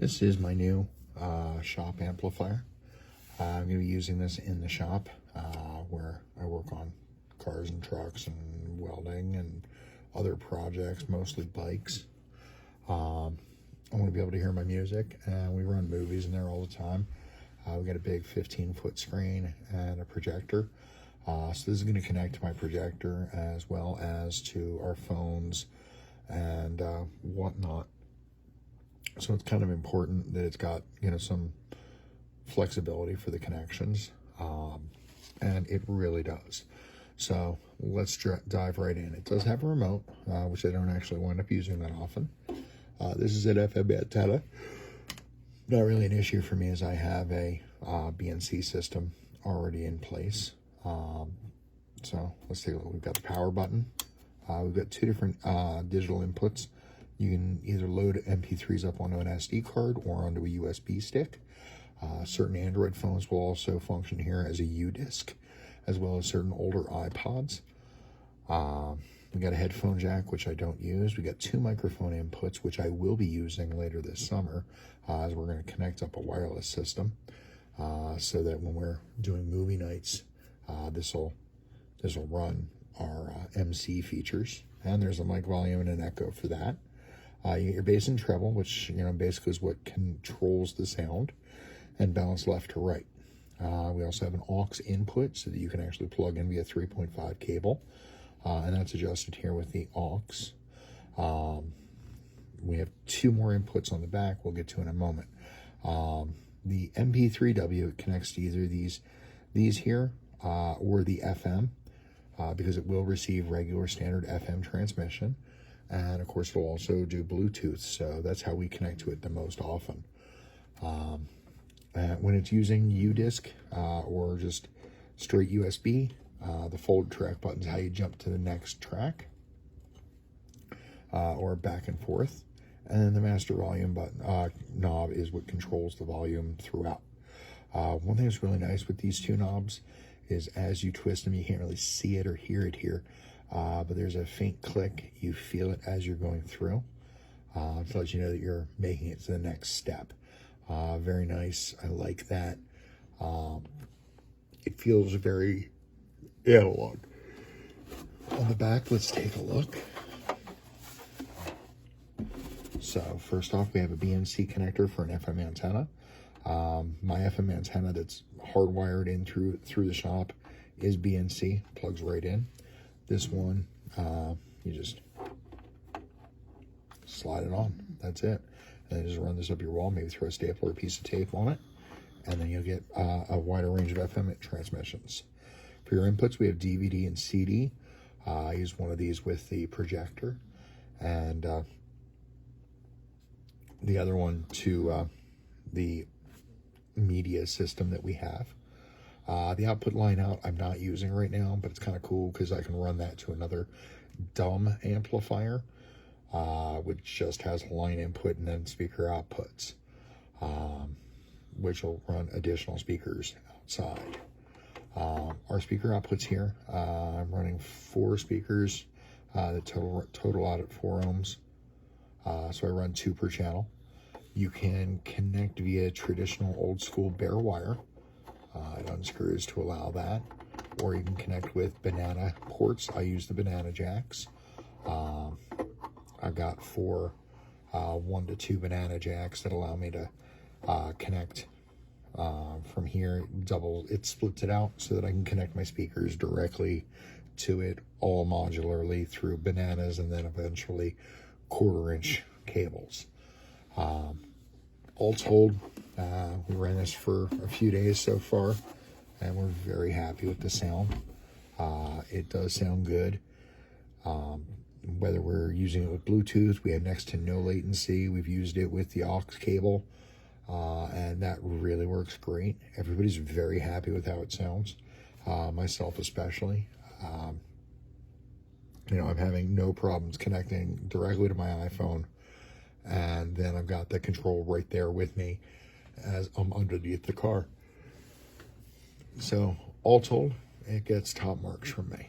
This is my new shop amplifier. I'm going to be using this in the shop where I work on cars and trucks and welding and other projects, mostly bikes. I want to be able to hear my music, and we run movies in there all the time. We got a big 15-foot screen and a projector. So this is going to connect to my projector as well as to our phones and whatnot. So it's kind of important that it's got, some flexibility for the connections, and it really does. So let's dive right in. It does have a remote, which I don't actually wind up using that often. This is an FM antenna. Not really an issue for me, as I have a BNC system already in place. So let's take a look. We've got the power button. We've got two different digital inputs. You can either load MP3s up onto an SD card or onto a USB stick. Certain Android phones will also function here as a U-disc, as well as certain older iPods. We got a headphone jack, which I don't use. We got two microphone inputs, which I will be using later this summer, as we're going to connect up a wireless system, so that when we're doing movie nights, this will run our MC features. And there's a mic volume and an echo for that. You get your bass and treble, which basically is what controls the sound, and balance left to right. We also have an aux input so that you can actually plug in via 3.5 cable, and that's adjusted here with the aux. We have two more inputs on the back we'll get to in a moment. The MP3W connects to either these here or the FM, because it will receive regular standard FM transmission. And of course, it'll also do Bluetooth, so that's how we connect to it the most often. When it's using U-disc or just straight USB, the fold track button is how you jump to the next track, or back and forth. And then the master volume button knob is what controls the volume throughout. One thing that's really nice with these two knobs is as you twist them, you can't really see it or hear it here. But there's a faint click. You feel it as you're going through, to let you know that you're making it to the next step. Very nice. I like that. It feels very analog. On the back, let's take a look. So first off, we have a BNC connector for an FM antenna. My FM antenna that's hardwired in through the shop is BNC, plugs right in. This one, you just slide it on. That's it. And then just run this up your wall, maybe throw a stapler or a piece of tape on it, and then you'll get a wider range of FM transmissions. For your inputs, we have DVD and CD. I use one of these with the projector, and the other one to the media system that we have. The output line out I'm not using right now, but it's kind of cool because I can run that to another dumb amplifier, which just has line input and then speaker outputs, which will run additional speakers outside. Our speaker outputs here, I'm running 4 speakers that total out at 4 ohms, so I run 2 per channel. You can connect via traditional old school bare wire. It unscrews to allow that, or you can connect with banana ports. I use the banana jacks. I've got 4 1 to 2 banana jacks that allow me to connect from here. It splits it out so that I can connect my speakers directly to it, all modularly through bananas, and then eventually 1/4-inch cables. All told, we ran this for a few days so far, and we're very happy with the sound. It does sound good. Whether we're using it with Bluetooth, we have next to no latency. We've used it with the aux cable, and that really works great. Everybody's very happy with how it sounds, myself especially. I'm having no problems connecting directly to my iPhone, and then I've got the control right there with me as I'm underneath the car. So all told, it gets top marks from me.